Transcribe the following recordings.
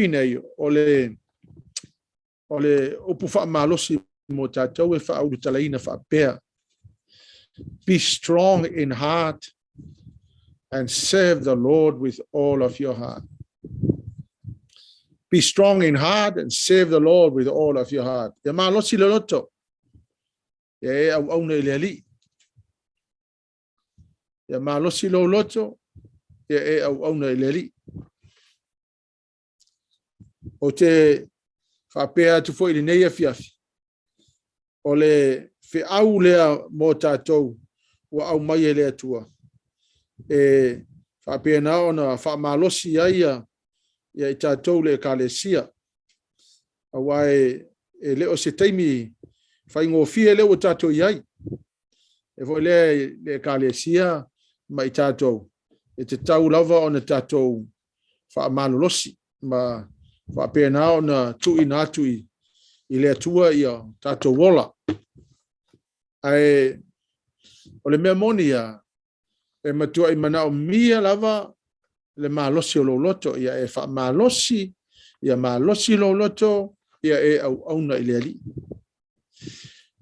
nei ole upu fa malosi mo tātou e fa aurutalaina fa pea. Be strong in heart and serve the Lord with all of your heart. Be strong in heart and serve the Lord with all of your heart. Ya malosi le loto. Ya au nei le ali. Ya malosi lo loto. Ya au nei le ali. O te whapea tu fo i nei a fiafi. O le fe au lea mo tātou wa au mai e lea tua. E whapea na ona whamalosi aia ia i tātou le kālesia. Awai e leo se teimi whaingofia leo tātou iai. E fo le kālesia mai tātou. E te tau lava ona tātou whamalolosi. Ma whapea na ona tui nā tui i lea tua ia tātou wola. Ai, o le mea monia, e matua i manao mia lava le malosi o lo loto, ia e wha malosi, ia malosi lo loto, ia e au na i le ali.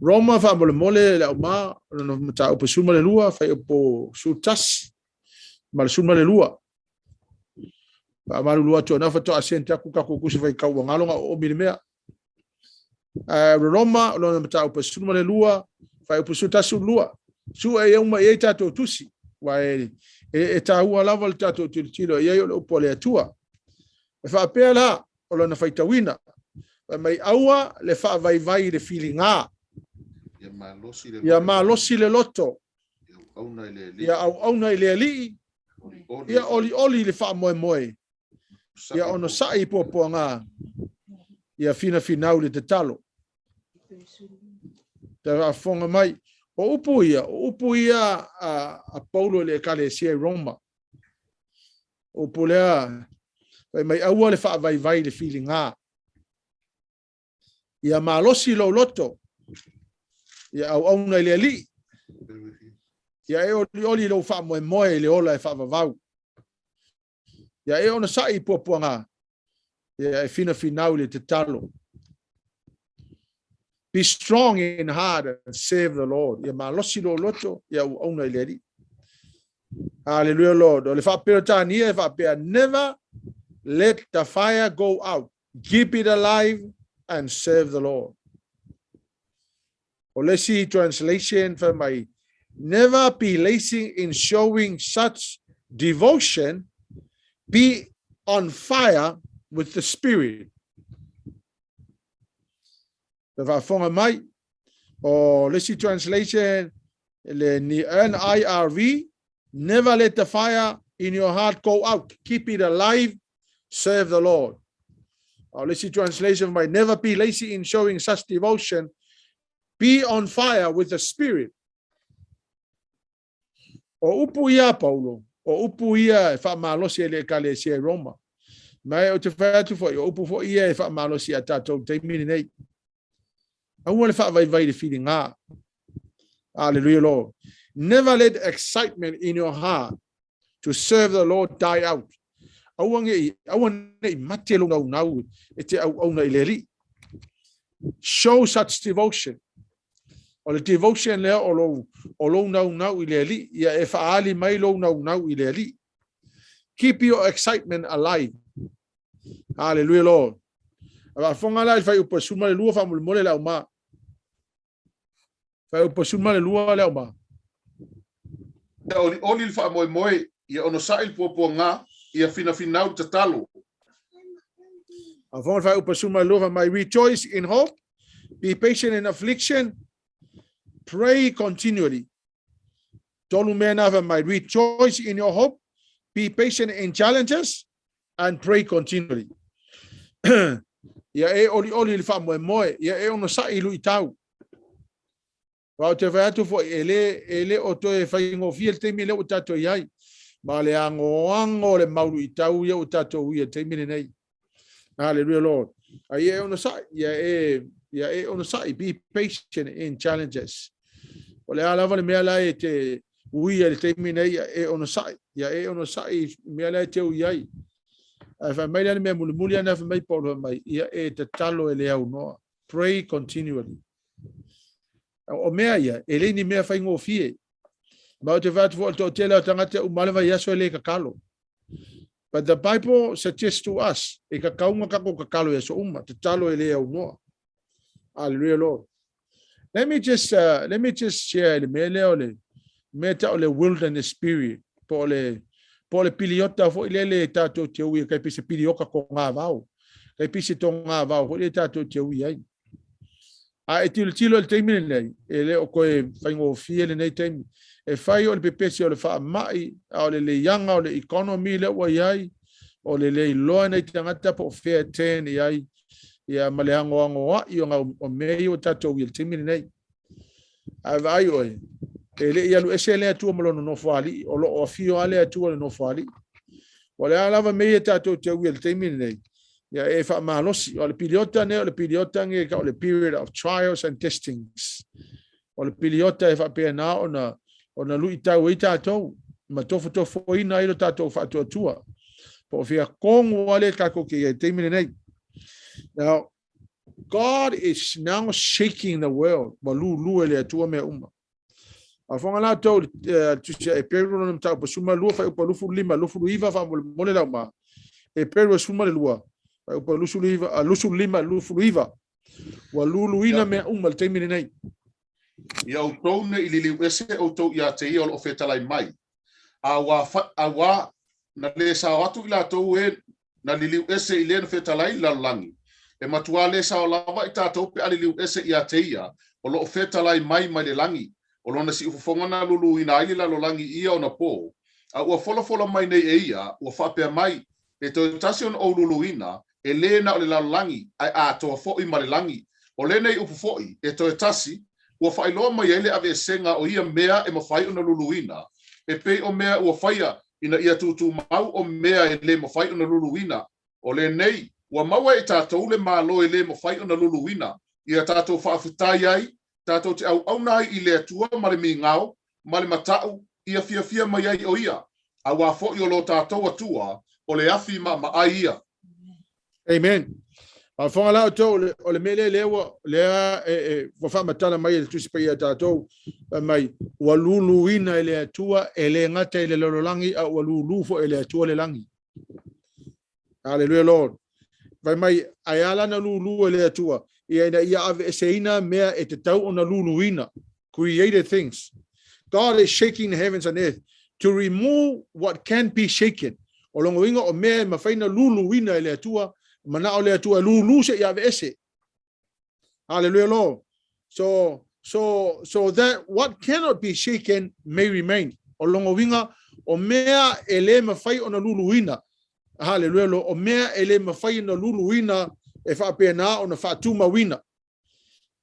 Roma wha mole mole le au maa, no mata upa suma le lua, whai upo sultasi, ma le suma le lua. Wha malu lua to na whatoa sente aku kako kusi whai kau wangalonga o milimea. Roma, no mata upa suma le lua, whai upo sultasi lua. Su e uma e tato tusi, wai e tahua lava le tato tilo, e o le upo le atua. E wha apea la, o lana FAITAUina. Mai aua le wha vai le whilinga. Ia malosi le loto. Ia auna i le ali. Ia oli le wha moe. Ia ono sai popoa ngā. Ia finau le te talo. Te whafonga mai. O upu ia a Paulo le kalesia i Roma. Upu lea, mai aua le wha vai le whilinga. Ia malosi lo loto. Ia au nei le ali. Ia e oli lo wha moe le ola e wha vavau. Ia e ona sai popua ngā. Ia e finau le te talo. Be strong in heart and serve the Lord. Ia malosi lo loto. Ia au nei le ali. Hallelujah, Lord. O le wha pera tānia e wha pera. Never let the fire go out. Keep it alive and serve the Lord. Or let's see translation for my never be lazy in showing such devotion. Be on fire with the Spirit. Or let's see translation the NIRV. Never let the fire in your heart go out. Keep it alive. Serve the Lord. Or let's see translation by never be lazy in showing such devotion. Be on fire with the Spirit. O upu ia Paulo. O upu ia e wha malosi e le kalesia e Roma. Mai o te whaatu fo. O upu fo ia e wha malosi a tātou te mini nei. Aua le wha vai le whilinga. Hallelujah, Lord. Never let excitement in your heart to serve the Lord die out. Aua nei mate lo nau e te au nei le li. Show such devotion. O le devotion lea o lo nau i le li. Ia e whaali mai lo nau i le li. Keep your excitement alive. Hallelujah, Lord. Ava fonga la fai upa suma le lua fa mole la uma. Fai upa suma le lua la uma. Oli il fa moe ia ono sa il popo nga ia finau te talo. Ava fonga fai upa suma le lua my rejoice in hope. Be patient in affliction. Pray continually. Tolu mena fa my rejoice in your hope. Be patient in challenges and pray continually. Ia e oli il fa moe ia e ono sa ilu i tau. Wa te whaatu fo ele o to e whaingofia te mele o tato iai. Ma le ango le mauru i tau ia o tato uia te mele nei. Hallelujah, Lord. Ia e ono sa, ia e ono sa, be patient in challenges. O le alava le mea lai te uia le te mele nei, ia e ono sa, mea lai te uiai. Fa mai le me muli ana fa mai Paulo mai ia e te talo ele au no. Pray continually. O mea ia, ele ni mea fai ngofie. Ma te vat vo to tela tangata o malava yaso ele kakalo. But the Bible suggests to us e kakaunga kako kakalo yaso te talo ele au no. Hallelujah, Lord. Let me just share the meta ole wilderness spirit pole piliota fo ile tato te ui kai pise pilioka ko ngā vau. Kai pise to ngā vau ho le tato te ui ai. A e tilo le teimine nei, e le o koe whaingo fie le nei teimi. E whai o le pepesi o le wha mai, o le yanga o le economy le ua iai, o le loa nei tangata po fair ten iai, ia malehango angoa i o ngā o mei o tato ui le teimine nei. A vai oe, e le ialu ese le atua malono no whaali, o lo o fio ale atua le no whaali. O le alava mei e tato te ui le teimine nei. Ya e fa malosi o le piliota nge ka o le period of trials and testings. O le piliota e fa pena ona lui tau i tatou ma tofo ina i lo tatou fa tua. Po fia kongo ale kako ke te mine nei. Now God is now shaking the world. Ma lu ele atua me uma. A fonga la tau tusia e peru no tau pasuma lua fa upa lufu lima lufu iva fa mole la ma. E peru suma le lua. Upa lusu lima lufu iva. Wa luluina me le teimine nei. Ia o tau ne i liliu ese o tau ia te ia o lo fetalai mai. A wa na le sa watu ila tau e na liliu ese i le na fetalai la langi. E matua le sa o lava i tātou pe a liliu ese ia te ia o lo fetalai mai le langi. O lo na si ufufonga na luluina ai la lo langi ia o na po. A ua fola mai nei e ia, ua whapea mai e to tasion o luluina e le na o le la langi ai a toa fo'i ma le langi. O le nei ufufo'i e to tasi ua whailoa mai ele ave senga o ia mea e mawhai o na luluina. E pei o mea ua whaia ina ia tutu mau o mea e le mawhai o na luluina. O le nei, ua maua e tātou le malo e le mawhai o na luluina. Ia tātou whaafutai ai, tātou te au nai i le atua ma le mingao, ma le matau, ia fia mai ai o ia. A wā fo'i o lo tātou atua o le afi ma ai ia. Amen. A fonga la to o le mele lewa le wa fa matala mai le tusi pe tatou mai wa luluina ele atua ele ngata ele lololangi a wa lulu fo ele atua le langi. Hallelujah Lord. Vai mai ayala na lulu ele atua ia ave seina mea e te tau ona luluina created things. God is shaking the heavens and earth to remove what can be shaken. O longo inga o mea ma faina luluina ele atua mana ole atua lulu se ia ese. Hallelujah Lord. So that what cannot be shaken may remain. O longo winga o mea ele mafai ona luluina. Hallelujah Lord. O mea ele mafai ona luluina e fa pena ona fa tuma wina.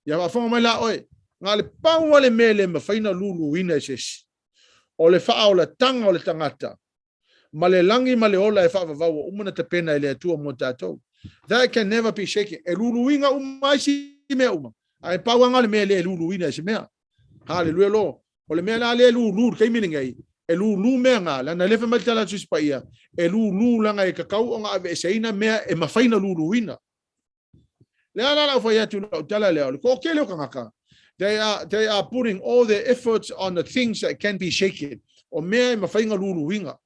Ya va fonga mai la oi. Ngale pau wale mele mafai na luluina ses. O le fa o le tanga o le tangata. Male langi male ola e fa va umana te pena ele atua mo tatou. That can never be shaken. E luluinga umai si mea uma. Ai pauanga le mea le luluina si mea. Hallelujah Lord. O le mea la le lulu kei miningai. E lulu mea ngā. Lana lefa mai tala tusi pa ia. E lulu langa e kakau o ngā ave seina mea e mawhaina luluina. Lea la whai atu tala leo. Ko ke leo kangaka. They are putting all their efforts on the things that can be shaken. O mea e mawhainga luluinga.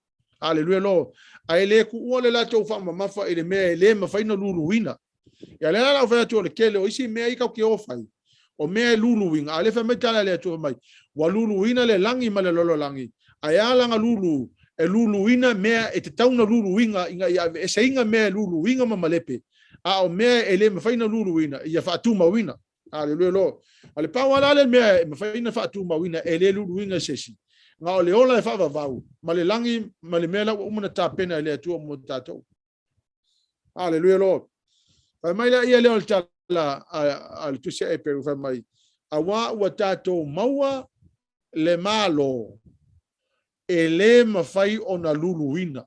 Hallelujah Lord. Ai le ku ole la tau fa mafa ele me le mafaina luluina. Ya le la fa tu le kele o isi me ai ka ke o fai. O me luluinga ale fa metala le tu mai. Wa luluina le langi ma le lolo langi. Ai ala nga lulu e luluina me e te tauna luluinga inga ia e seinga me luluinga ma malepe. A o me ele mafaina luluina ia fa tu mawina. Hallelujah Lord. Ale pa wala le me mafaina fa tu mawina ele luluinga sesi. Nga o le ola e whawa vau. Ma le langi, ma le mea lau umana tā pena e le atua mo tātou. Hallelujah Lord. Whai mai la ia leo le tala al tusia EPERU whai mai. A wā ua tātou maua le mālo. E le mawhai o na luluina.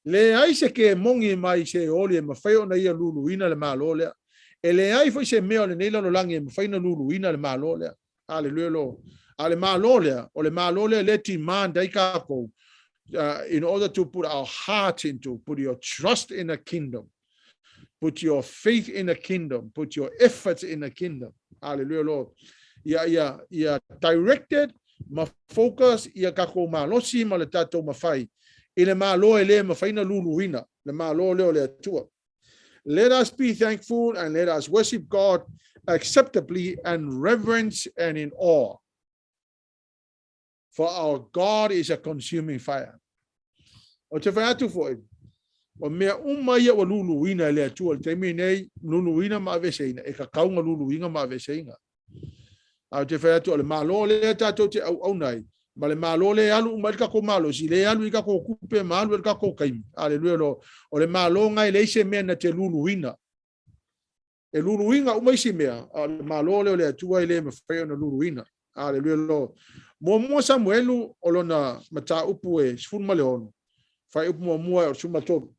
Le ai se ke mongi mai se oli e mawhai o na ia luluina le mālo lea. E le ai fai se mea o le neila no langi e mawhai na luluina le mālo lea. Hallelujah Lord. Ale malolea, o le malolea le ti man dai kako. in order to put our heart into, put your trust in the kingdom, put your faith in the kingdom, put your efforts in the kingdom. Hallelujah, Lord. Ia directed, ma focus, ia kako malosi ma le tatou mafai. Ile malo ele mafaina luluina, le malo leo le atua. Let us be thankful and let us worship God acceptably and reverence and in awe. For our God is a consuming fire. O te whaiatu fo e. O mea umai wa luluina le atua. Te minei luluina ma aveseina. E ka kaunga luluina ma aveseina. O te whaiatu o le malo le tatou te au nai. Ma le malo le alu umai kako malo. Si le alu i kako kupe ma alu i kako kaimi. Aleluia lo. O le malo ngai le ise mea na te luluina. E luluina umai si mea. O le malo le atua i le mawhai na luluina. Aleluia lo. Mo Samuelu o lona mata upu e sifun maleonu. Fai upu mua o suma tolu.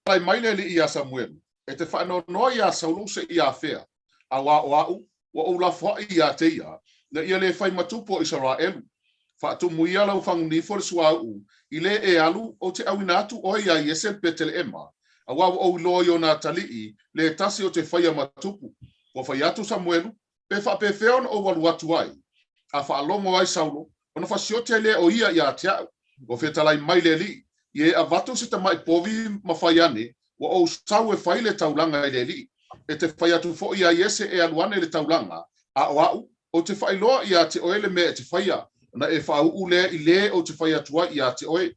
Ai maile li ia Samuelu. E te whanau noa ia Saulu se ia fea. A wa o la fwa ia te ia. Na ia le fai matupo Israelu. Whaatu muia lau whangu nifo le suau. I le e alu o te awinatu o ia Yesel Betel Ema. A o loyo na talii le tasi o te whaia matupu. O whai atu Samuelu. Pe wha pe feon o walu atu ai. A whaalongo ai Saulo, ona whasiote le o ia te o whetalai mai le li, ie a watu se ta mai povi mawhaiane, o sau e whaile taulanga e le li, e te whai atu fo ia Yese e aluane le taulanga, a o te whailoa ia te oele me e te whaia, na e whau le i le o te whai atua ia te oe.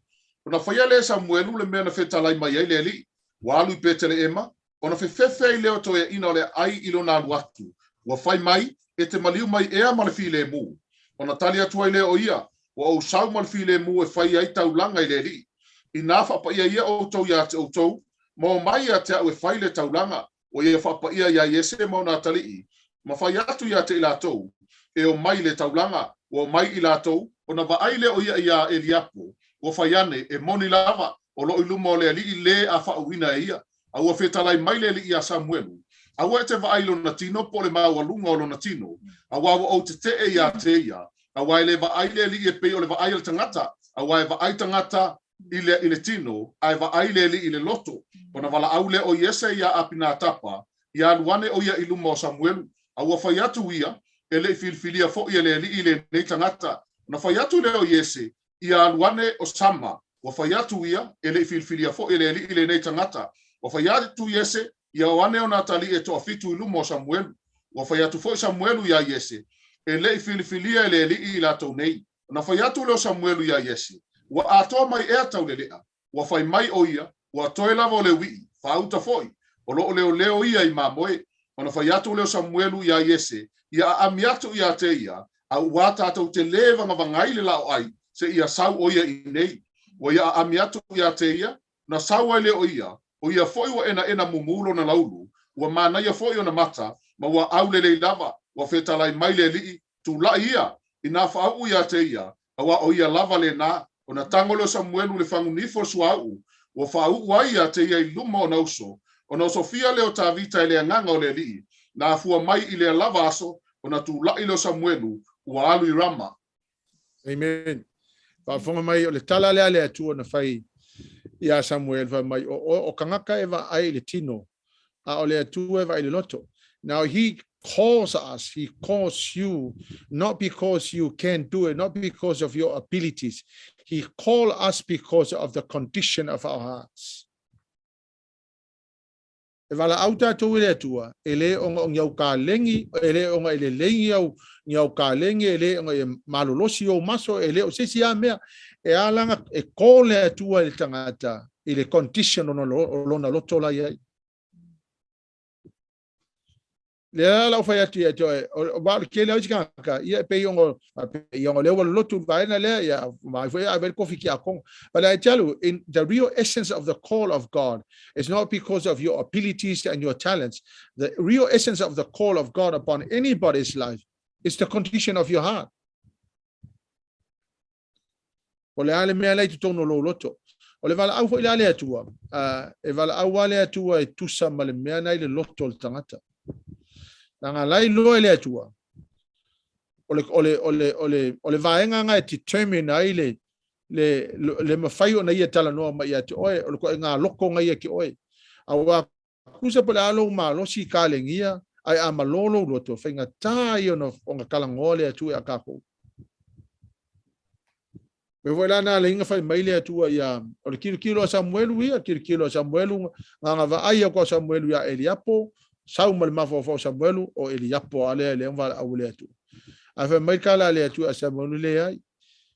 Ona whaia le Samuelu le mea na whetalai mai ai le li, wa alu i petele ema, ona whewhewhe i leo toe ina le ai ilo nā luatu, wa whai mai, e te maliu mai ea malafile mu. Ona tali atua i le o ia, o sau malafile mu e whai ai taulanga i le li. I nā whapa ia o tau ia te o tau, mo mai a te au e whai le taulanga, o ia whapa ia Yese mo nā tali i. Ma whai atu ia te i la tau, e o mai le taulanga, o mai i la tau, ona wa ai le o ia Eliapo, o whai ane e moni lava, o lo iluma o le li i le a whauina e ia, a ua whetalai mai le li ia Samuelu. A ua te vaailo na tino po le mawalunga o lo na tino. A ua o te te e ia te ia. A ua le vaaile li e pei o le vaaile tangata. A ua e vaai tangata i le tino. A e vaaile li i le loto. Ona wala au le o Yese ia apina tapa. Ia aluane o ia iluma o Samuelu. A ua whai atu ia. E le filifilia fo ia le li i le nei tangata. Ona whai atu le o Yese. Ia aluane o Sama. Ua whai atu ia. E le filifilia fo ia le li i le nei tangata. Ua whai atu Yese. Ia wane o natali e toa fitu ilumo o Samuelu. Wa whai atu fo Samuelu ia Yese. E le i filifilia e le li i la tau nei. Na whai atu leo Samuelu ia Yese. Wa atoa mai ea tau le lea. Wa whai mai o ia. Wa toe lava o le wii. Whauta foi. O leo leo ia i mamoe. O na whai atu leo Samuelu ia Yese. Ia amiatu ia te ia. A uata atau te leva ngavangaile lao ai. Se ia sau o ia i nei. Wa ia amiatu ia te ia. Na sau ai leo ia. O ia foi wa ena mumulo na laulu, wa mana ia foi na mata, ma wa aulele lava, wa whetalai mai le li, tu la ia, ina whaau ia te ia, awa o ia lava le na, o na tangolo Samuelu le whangu nifo suau, wa whaau wa ia te ia i luma o nauso, o na Sofia leo ta vita ele nganga o le li, na afua mai i le lava aso, o na tu la ilo Samuelu, wa alu i Rama. Amen. Whafonga mai o le tala le atua na whai, ia Samuel va mai o kangaka eva ai le tino a o le atu eva ai le loto. Now he calls us, he calls you not because you can do it, not because of your abilities. He calls us because of the condition of our hearts. Eva la auta tu le atua ele o ngau ka lengi ele o ele lengi au ngau ka lengi ele o malolosi o maso ele o sesi a mea e alanga e kole atua le tangata ile condition ono lona loto la ia le la fa atu o ba ke le ka ia pe yongo le loto va na le ya ma foi a ver kofi ki akon. But I tell you, in the real essence of the call of God is not because of your abilities and your talents. The real essence of the call of God upon anybody's life is the condition of your heart. Ole ale me ale tu no loto. Ole vala au foi ale atua. E vala au ale atua e tusa male me na ile loto le tangata. Nanga lai lo ele atua. Ole vaenga nga determine ile le mafai o na ia tala noa mai ate oe, o le koe ngā loko ngai ki oe. A wā kusa pale alo malosi ka lengia, ai a malolo roto, whainga tā i ono o ngā kalangole atu e a kako. Me voi lana le inga whai maile atua ia, o le kilo a Samuelu ia, kilo a Samuelu, ngā ngā aia ko Samuelu ia Eliapo, sau ma le mafo Samuelu o Eliapo ale le ngā au le atu. A whai mai kala le atu a Samuelu le ai.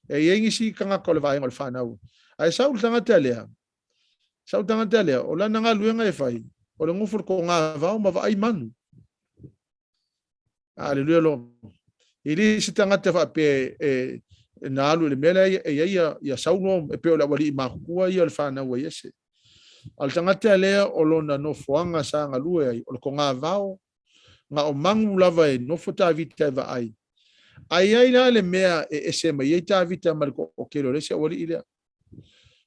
E yengi si kanga ko le vaenga le whanau. Ai sau tangata lea. Sau tangata lea, o lana ngā luenga e whai, o le ngufur ko ngā vau ma vai manu. Aleluia lo. Ili si tangata wha pe na alu le mele ia sauno e pe o la wali makua ia le whanau e ese. Al tangata lea o lona no fuanga sa ngā lue ai, o le ko ngā vau, ngā o mangu lava e no fota vita e va ai. Ai la le mea e ese mai e ta vita ma ko o kero le se wali ile.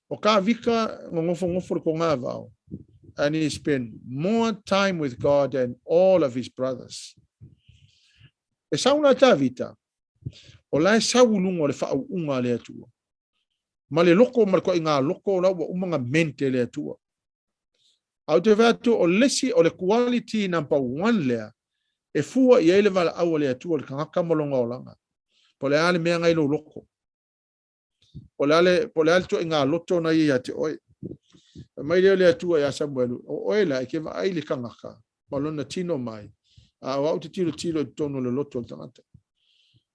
O ka vika ngofo ko ngā vau. And he spent more time with God than all of his brothers. E sauna ta vita. O lai saulunga o le whau unga le atua. Ma le loko ma ko inga loko la wa umanga mente le atua. Au te vatu o lesi o le quality number 1 lea. E fua i ele wala au le atua le kangaka malonga o langa. Po le ale mea ngai lo loko. Po le ale tu inga loto na ia te oe. Mai leo le atua ya Samuelu. O oe la e ke va ai le kangaka. Malona tino mai. A wau te tilo tono le loto le tangata.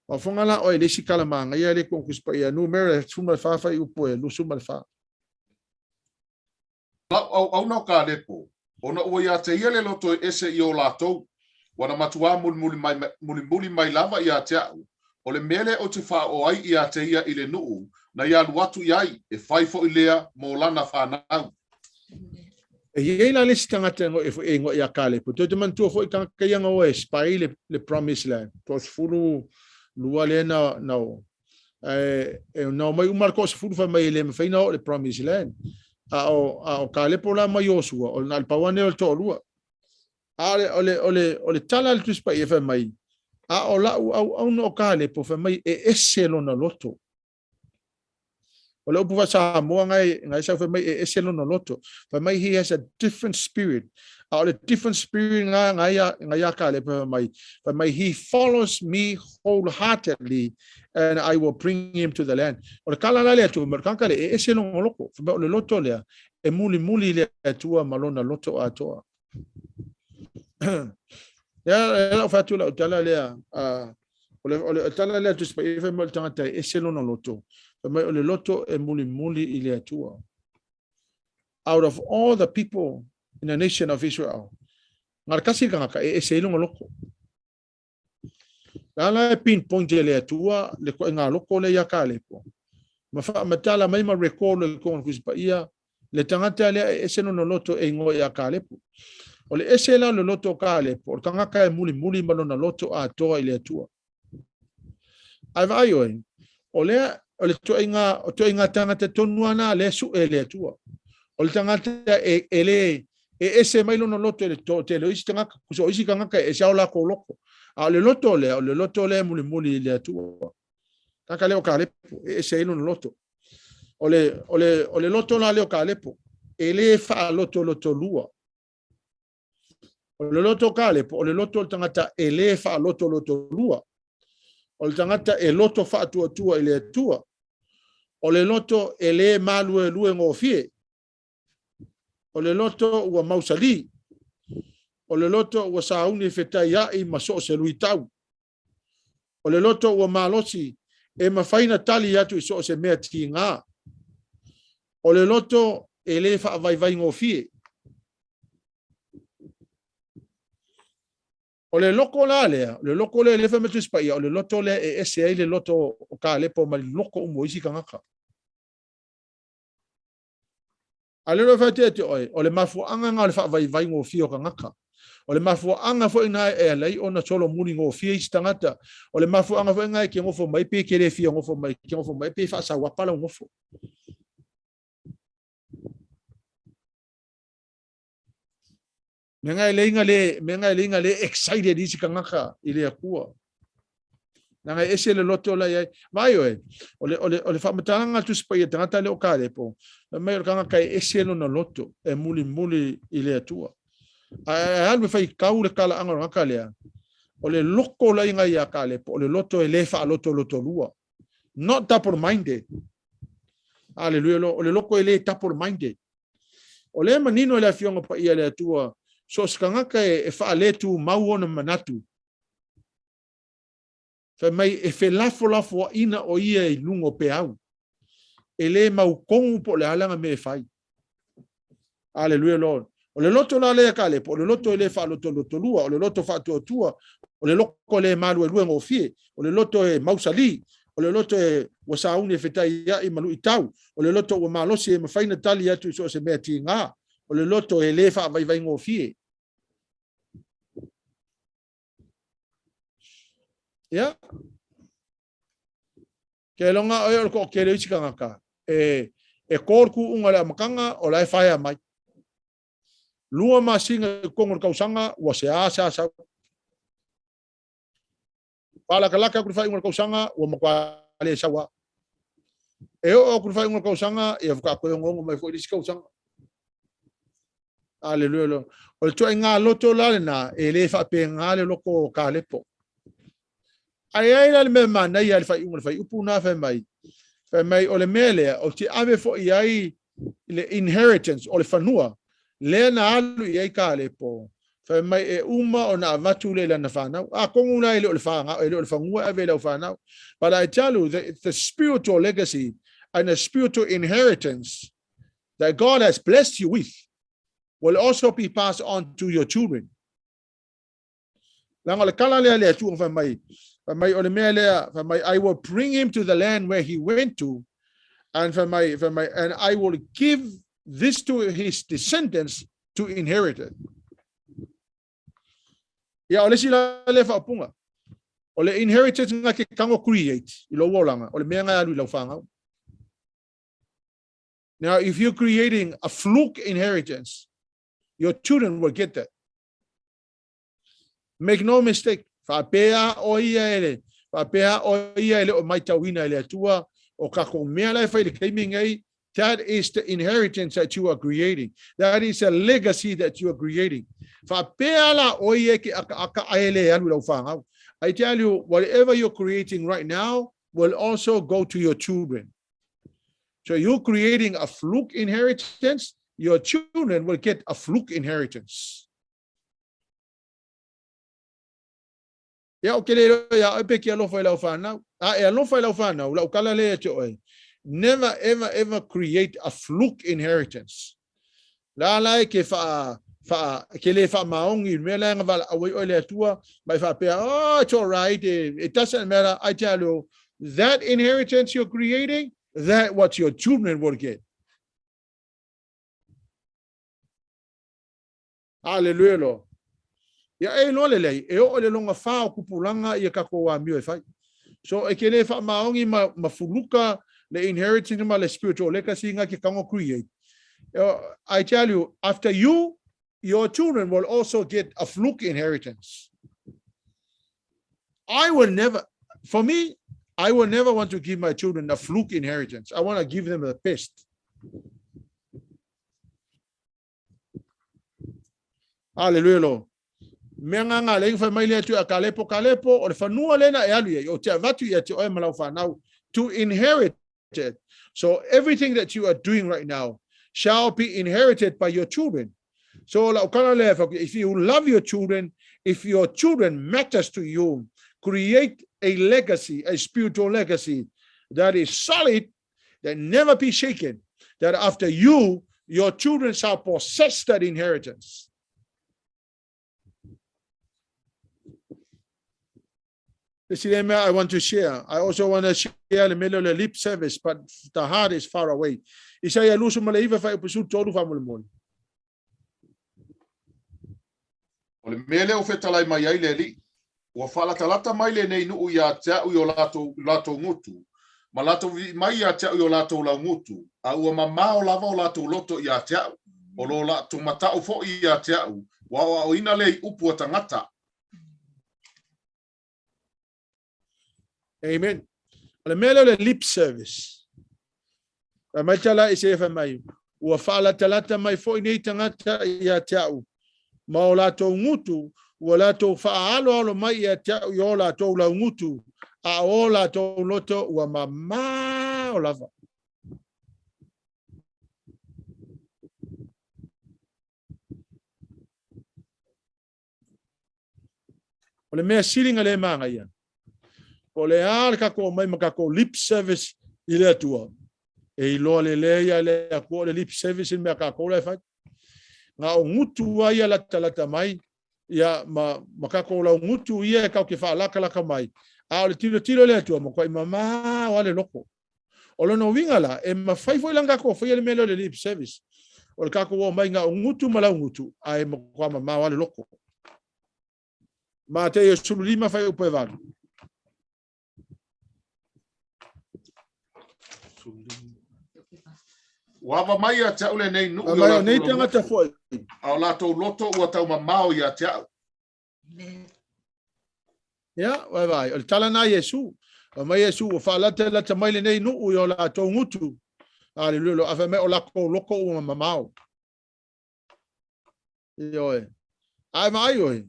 O fongala oe le si kalamanga. Ia le kong kuspa ia NUMERA suma whawhai upo e lusuma le wha. Au nau ka lepo. Ona ua ia te ia le loto ese i o lātou. Wana matua muli mai lava i a te au. O le mele o te wha o ai i a te ia i le nuu. Na ia luatu i ai e whaifo i lea mō lana whanau. E iei la lesi tangata e ngo i a kalepo. Te mantua fo i kaianga o e spai le promised land. Tos furu lua le na o. E na mai umar ko se furu fa mai le mawhaina o le promised land. A o kalepo la mai osua. O na alpawane o le to lua. O le tala le tuspa i e fa mai. A o la au no kalepo fa mai e eselo na loto. O le upu wa Samoa ngai sa fa mai e eselo na loto. Fa mai he has a different spirit. A le different spirit ngai kalepo fa mai. Fa mai he follows me wholeheartedly and I will bring him to the land. O le kala le atu merkanka le e eselo na loto. Fa o le loto le e muli le atua malona loto atoa. Ya fatu la utala le o tala le tu spa ife mo tangata e selo na loto. Mai o le loto e muli I le atua. Out of all the people in the nation of Israel, ngar kasi kanga e selo na loko. Ala pinpoint le atua le ko nga loko le ya kalepo. Matala mai ma recall le ko kuspa ia le tangata le e selo na loto e ngo ya kalepo. O le esela le loto kalepo, o tangaka e muli malona loto a toa I le atua. Ai vai oi, o le toinga tangata tonuana le su e le atua. O le tangata e ese mai lona loto le to te le isi tangaka, kuso isi kangaka e saola ko loko. A le loto le muli le atua. Taka leo kalepo, e ese lona loto. O le loto la leo kalepo, e le fa loto lua. O le loto kalepo, o le loto tangata e le fa loto lua. O le tangata e loto fa tua I le atua. O le loto e le malue lue ngofie. O le loto ua mausali. O le loto ua sauni fetai ai maso se luitau. O le loto ua malosi e mawhaina tali atu I so se mea ti ngā. O le loto e le fa vai ngofie. O le loko le fa metu spa ia o le loto le e ese ai le loto o ka lepo ma loko umo isi kangaka. A le rofa te oi, o le mafu anga ngā le fa vai ngofie o kangaka. O le mafu anga fo ina e lai ona solo muni ngofie isi tangata. O le mafu anga fo ina e ke ngofo mai pe ke le fia ngofo mai, ke ngofo mai pe fa sa wapala ngofo. Menga le excited isi kangaka I le akua. Nanga ese le loto la ia. Mai ole whamatanga tu spai tangata le o kare po. Mai o kanga kai ese no na loto. E muli i le atua. Alwe fai kau le kala anga ngaka lea. Ole loko la inga ia kale po. Ole loto e lefa loto lua. Not double minded. Hallelujah. Ole loko e le double minded. Ole manino le afionga pa ia le atua. So skangaka e fa letu mau ona manatu. Fa mai e fe lafo ina o ia I lungo pe au. E le mau kongu po le alanga me fai. Hallelujah, Lord. O le loto la le kale po le loto le fa loto lua, o le loto fa tua, o le loko le malu e lua ngofie, o le loto e mausali, o le loto e wasauni e fetai ia I malu I tau, o le loto o malosi e mafaina tali atu so se mea tinga, o le loto e le fa vai ngofie. Ya. Ke longa o ko ke le chikanga ka. E korku unga le makanga o la fai mai. Lua masinga kongor kausanga wa se asa sa. Pala kalaka ku fai ngor kausanga wa makwa le sawa. E o ku fai ngor kausanga e fuka ko ngongo mai fo dis kausanga. Hallelujah. O le toinga loto la na e le fa pe ngale loko ka lepo. Ai le me mana ia le fai upuna fa mai o le mele o ti ave fo ai le inheritance o le fanua le na alu ia ka le po fa mai e uma ona vatu le na fana a kongu na le fanga le fangua ave le fana but I tell you the spiritual legacy and the spiritual inheritance that God has blessed you with will also be passed on to your children. Lang ole kala le tu fa mai I will bring him to the land where he went to, and and I will give this to his descendants to inherit it. Ya ole sila le fa punga. Ole inheritance nga ke kango create. Ilo wolanga. Ole mea nga alu ilo fanga. Now, if you're creating a fluke inheritance, your children will get that. Make no mistake. Fapea o ia ele o mai tauina ele atua o kako mea lai fai le keimingai. That is the inheritance that you are creating. That is a legacy that you are creating. Fapea la o ia ke aka ele alu lau whangau. I tell you, whatever you're creating right now will also go to your children. So you're creating a fluke inheritance, your children will get a fluke inheritance. Ya o kele ya e peki alo foi la fana e alo foi la fana la kala le to never ever create a fluke inheritance la ke fa kele fa maongi me la nga o le tua mai fa pe it's all right it doesn't matter. I tell you, that inheritance you're creating, that what your children will get. Hallelujah, Lord. Ya e no le e o le longa fa o kupulanga ia ka ko wa mi e fai. So e kele fa maongi ma fuluka le inheritance ma le spiritual legacy nga ke kango create. I tell you, after you, your children will also get a fluke inheritance. I will never want to give my children a fluke inheritance. I want to give them the best. Hallelujah, Lord. Menga leng family tu akalepo o le fanua lena e alu o te vatu ia te o malau fanau to inherit it. So everything that you are doing right now shall be inherited by your children. So if you love your children, if your children matters to you, create a legacy, a spiritual legacy that is solid, that never be shaken, that after you, your children shall possess that inheritance. I want to share. I also want to share the middle of the lip service, but the heart is far away. ISAIA lusu malaiva fa episode todo famulmon. O le mele o fetalai mai ai le li. Ua fala talata mai le nei nuu ia tea u yo lato ngutu. Ma lato mai ia tea u yo lato la ngutu. A ua mamao lava o lato loto ia tea. O lo lato matao fo ia tea u. Wa o ina le upu o tangata. Amen. Le mele le lip service. Mai tala ise fa mai. Ua fala talata mai fo nei tangata ia tau. Ma o latou ngutu, ua latou faalo alo mai ia tau i o latou la ngutu. A o latou loto ua mama o lava. O le mea siringa le manga ia. O le ala kako mai makako lip service i le atua. E iloa le leia le ako le lip service in mea kako le fai. Nga o ngutu ia lata mai, ia makako la ngutu ia e kau ke wha laka mai. A o le tilo le atua, makoi mama o ale loko. O le no winga la, e mawhai foi langa ko, foi le mele le lip service. O le kako o mai nga o ngutu malau ngutu, a e makoi mama o ale loko. MATAIO sululima fai upe valu. Wava mai a tau le nei nu. Mai nei tangata foi. Au latou loto ua tau mamao ia tau. Ya, vai. O tala na Yesu. O mai Yesu o lata mai le nei nu o latou ngutu. Aleluia. Afa me o loko o mamao. Yo e. Ai mai oi.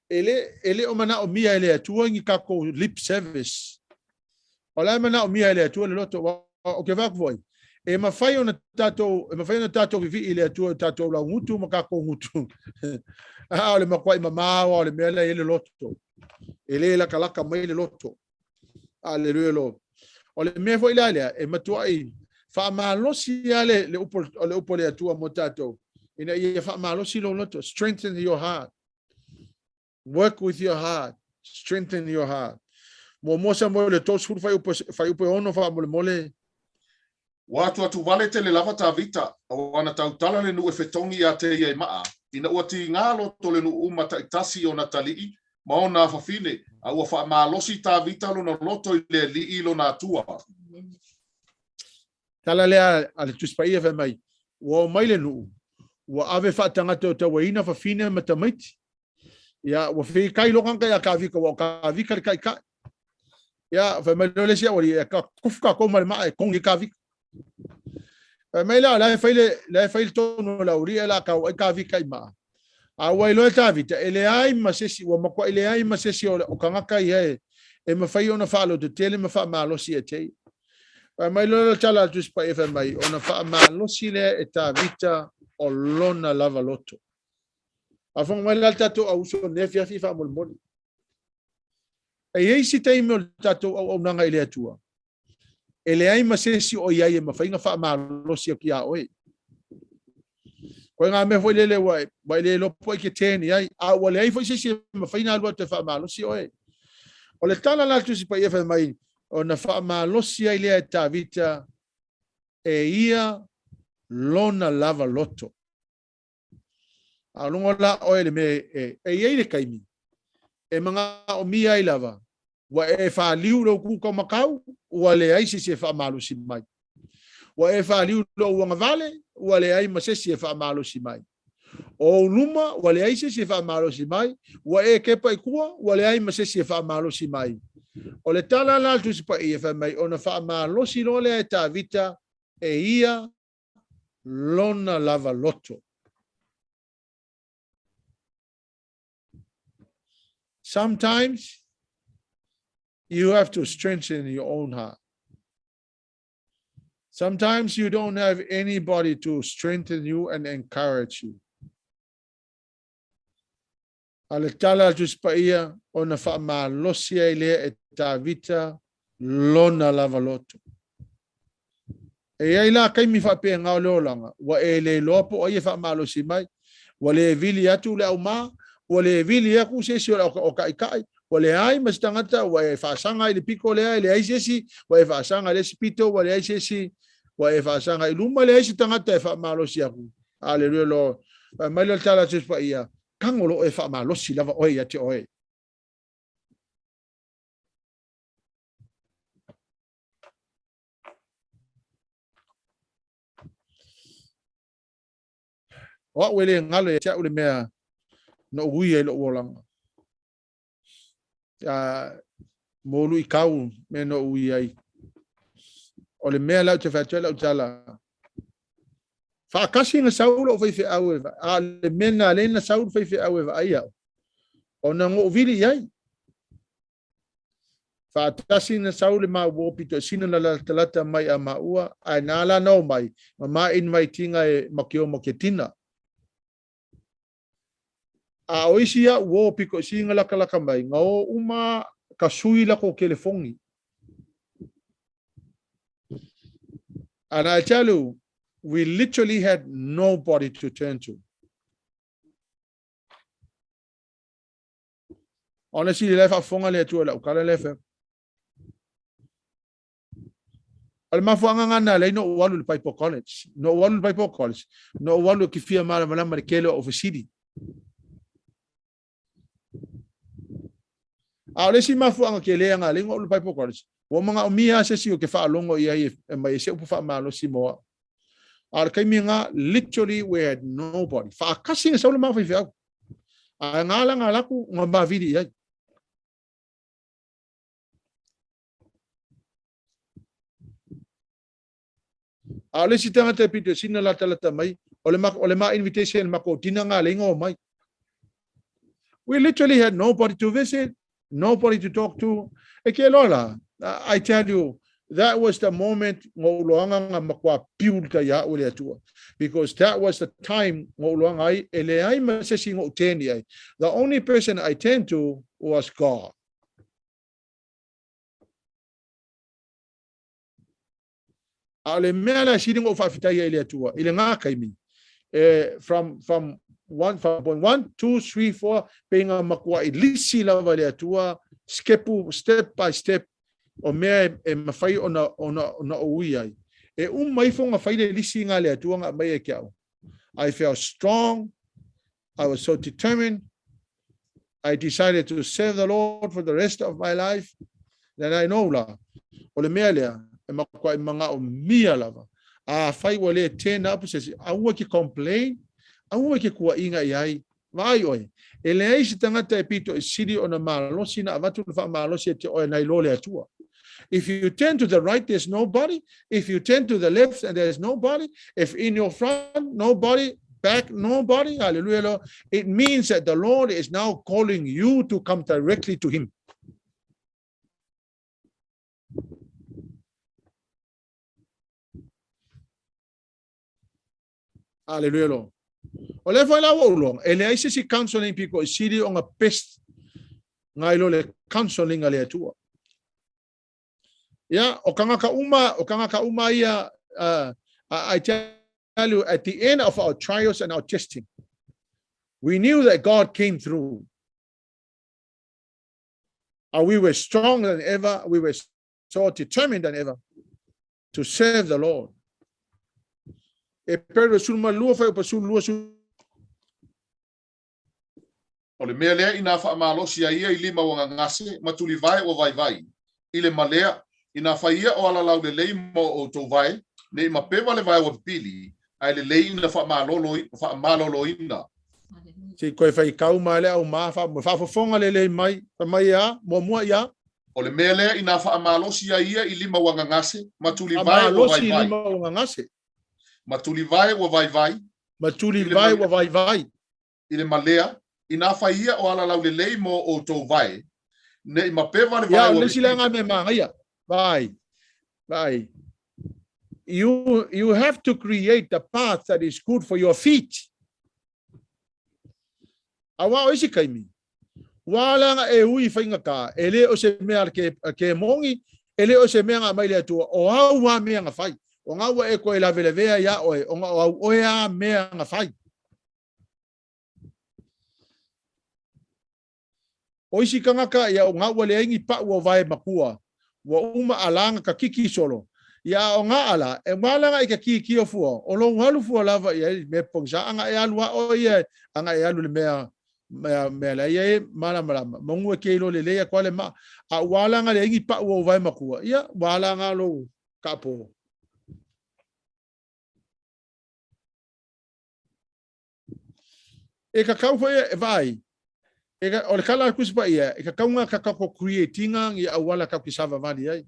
Ele o mana o mia ele atua ngi kako lip service. O la mana o mia ele atua le loto o ke vak voi. E mawhai ona tato vivi ele atua tato la ngutu makako ngutu. Ah, ole makwai mamao ole mele ele loto. Ele la kalaka mai le loto. Aleluia lo. Ole me foi lalia e matuai fa malosi ale le upo le atua mo tato. Ina ia fa malosi lo loto. Strengthen your heart. Work with your heart. Strengthen your heart. Mo sa mo le tos fu fai upo ono fa mo le mole. Watu atu wale te le lava ta vita. Wana tau tala le nu e fetongi a te ia maa. Ina ua ti ngalo to le nu umata itasi o na talii. Ma o na fafine. A ua fa malosi ta vita lo na loto i le li ilo na tua. Tala lea ale tuspai e mai. Ua mai le nu. Ua ave fa tangata o tawaina fafine matamaiti. Ya, ua fei kai lokan kai a kawika. Ua kawika le kai kai. Ya, fa mai lole sia wali. Ka kufka ko mai maa e kongi kawika. Mai la faile tono la uri la ka vi kai ma a wai lo ta vita ele ai masesi wa makwa ele ai masesi o kanga kai e ma fai ona falo de tele ma fa malo si ete mai lo tala tu spa e mai ona fa malo si le e ta vita o lona lava loto a fon mai la tato au so ne fia fa mol mol e si te mo tato o nanga ile atua ele ai masesi o ia e mawhainga wha malosi o ki a oi. Koe ngā me foi lele wai le lopo i ke tēni ai, a wale ai foi sesi mawhainga alua te wha malosi oi. O le tala latu si pa ia wha mai, o na wha malosi ai lea e tā vita e ia lona lava loto. A lungo la oi le me e iei le kaimi, e mga o mi ai lava, wa e fa liu lo ku ko makau wa le ai se fa malu si mai wa e fa liu lo wanga vale wa le ai ma se fa malu si mai o luma wa le ai se fa malu si mai wa e ke pa ku wa le ai ma se fa malu si mai o le tala la tu si pa e fa mai ona fa malu si lo le ta vita e ia lona lava loto. Sometimes you have to strengthen your own heart. Sometimes you don't have anybody to strengthen you and encourage you. Ale tala tu spaia ona fa malosia ile e ta vita lona lava loto. E ai la kai mi fa pe nga lolanga wa e le lopo o ye fa malosi mai wa le vili atu le uma wa le vili aku se si o kai kai wa le ai mas tangata wa e fa sanga ile piko le ai sesi wa e fa sanga le spito wa le ai sesi wa e fa sanga iluma le ai tangata e fa malosi aku aleluia lo mai le tala tu spaia kangolo e fa malosi lava o ia te oe. O wele ngalo ya ule mea no uye lo wolanga. Molu I kau me no ui ai. O le mea lau te whatua lau tala. Whaakasi nga saula o whaiwhi au ewa. A le mena le na saula whaiwhi au ewa ai au. O na ngō vili iai. Whaatasi na saula maa wōpito sina la talata mai a maua. Ai nāla nau mai. Ma maa in mai tinga e makio mo ke tina. A oisi ya wōpiko singa laka mai. Ngā uma ka sui lako kelefongi. And I tell you, we literally had nobody to turn to. Honestly, left a fonga le tu la ukala left. Al mafuanga ngana le no walu pai po college. No walu pai po college. No walu ki fia mala mala kelo of city. Ahora si mafuanga ke le nga le ngolu pai po college. Wo mga umia se si o ke fa longo ia e mai se upu fa malo si mo. Ahora kai minga literally we had nobody. Fa kasi sa ulo ma fa fa. A ngala ku ngamba vidi ia. Ahora si tanga te pito sina la talata mai. Ole ma invitation ma ko tinanga le ngo mai. We literally had nobody to visit, nobody to talk to. Eke lola. I tell you, that was the moment because that was the time the only person I turned to was God. From 1, 2, 3, 4, penga makwa ilisi la vale tua, step by step, o mea e mawhai ona ui ai. E mai fonga whaile lisi ngā lea tua ngā mai e kiao. I felt strong. I was so determined. I decided to serve the Lord for the rest of my life. Then I know la, o le mea lea, e makwa I manga o mia lava. A whai wale turn up, says, I want to complain. Aua ke kua inga iai, vai oi. E le ai si tangata e pito e siri o na malosi na avatu na wha malosi e te oe nai lole atua. If you turn to the right, there's nobody. If you turn to the left, and there's nobody. If in your front, nobody. Back, nobody. Hallelujah, Lord. It means that the Lord is now calling you to come directly to Him. Hallelujah, Lord. O le whaila o long, e le aise si counseling piko e siri o ngā pest ngai lo le counseling a le atua. Yeah, o kangaka uma ia, I tell you, at the end of our trials and our testing, we knew that God came through. And we were stronger than ever, we were so determined than ever to serve the Lord. EPERU sulma lua fai pa sul lua sul. O le mea lea ina whaamalosi a ia I lima wanga ngase, matuli vai o vai vai. I le malea, ina whaia o alalau le lei mo o tau vai, ne ima pewa le vai o pili, ai le lei ina whaamalolo ina. Si koe whai kau mai lea o maa, whaafafonga le lei mai, mai ia, mua ia. O le mea lea ina whaamalosi a ia I lima wanga ngase, matuli vai o vai vai. Lima wanga ngase. Matuli vai o vai vai. Matuli vai o vai vai. I le malea, ina whaia o alalau le lei mo o tau vai, ne ima pewa le vai o nesi langa me manga ia. Vai. You have to create the path that is good for your feet. Awa o isi kaimi. Wala e ui whainga ka, ele o se mea ke mongi, ele o se mea ngā mai lea tua, o au wā mea ngā whai. O ngā ua e koe la velevea ia oe, o ngā au oea mea ngā whai. O isi kangaka ia o ngā ua leingi pa ua vai makua, ua uma alanga ka kiki solo. Ia o ngā ala, e malanga I ka kiki o fua, o lo halu fua lava ia me pongsa, anga e alua o ia, anga e alu le mea la ia e malama. Mongu e keilo le leia kwa le ma, a walanga leingi pa ua vai makua. Ia, walanga lo kapo. E ka kau foi e vai. O le kala kusi pa ia, e ka kaunga ka kako creatinga i awala ka kisava vali ai.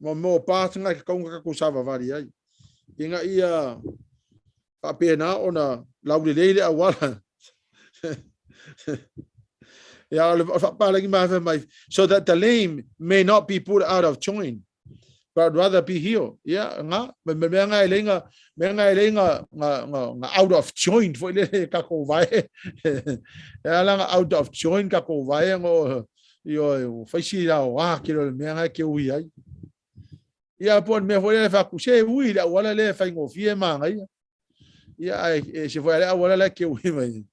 Mo pātanga ka kaunga ka kusava vali ai. Inga ia ka pena ona laule leile awala. So that the lame may not be put out of joint, but rather be healed. Yeah, menga elenga out of joint for le kako vai. Ela out of joint kako vai ngo yo faisi la wa kilo menga ke ui ai. Ia pon me foi fa ku se ui la wala le fa ngo fie manga ia. Ia se foi la wala la ke ui mai.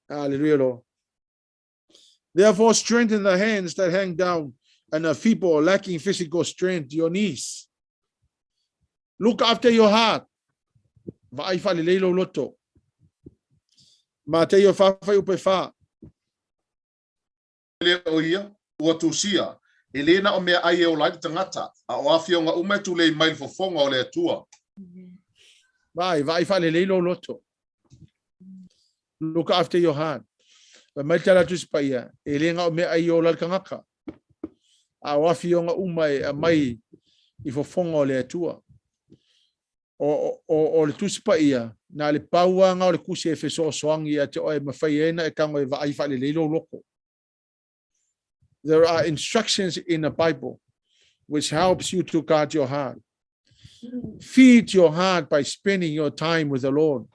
Hallelujah, Lord. Therefore, strengthen the hands that hang down and are feeble or lacking physical strength, your knees. Look after your heart. Vai fale leilo loto. MATAIO fai upe fa. Le oia, ua tusia. Elena o mea ai o lai tangata. A o Afioga ume tu le mai fofonga o le atua. Vai fale leilo loto. Look after your heart. Mai tala tu spaya. Elenga o me ai o lal kangaka. A Afioga umai a mai I fofonga o le atua. O le tu spaya. Na le paua nga o le kusi e feso soangi a te oe mawhaiena e kango e vai fale leilo loko. There are instructions in the Bible which helps you to guard your heart. Feed your heart by spending your time with the Lord.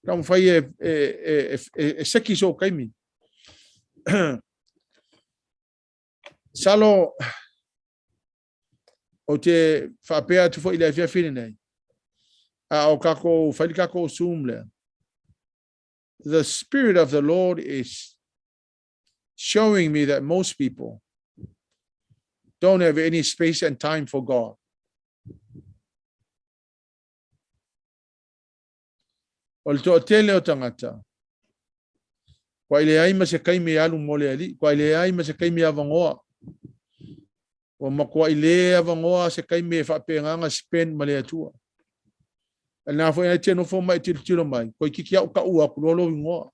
Kam fai seki so kaimi. Salo o te whapea tu fo I le fia whine nei. O kako whai kako sumle. The Spirit of the Lord is showing me that most people don't have any space and time for God. O le toʻatele o tagata. Kua I leai ma se kaimi alu mo le ali. Kua I leai ma se kaimi avangoa. Ua makua I le avangoa se kaimi e whapegaga spend ma le atua. E nā fo ina tino fo mai tilo mai. Kua I kiki au ka ua kulolo ingoa.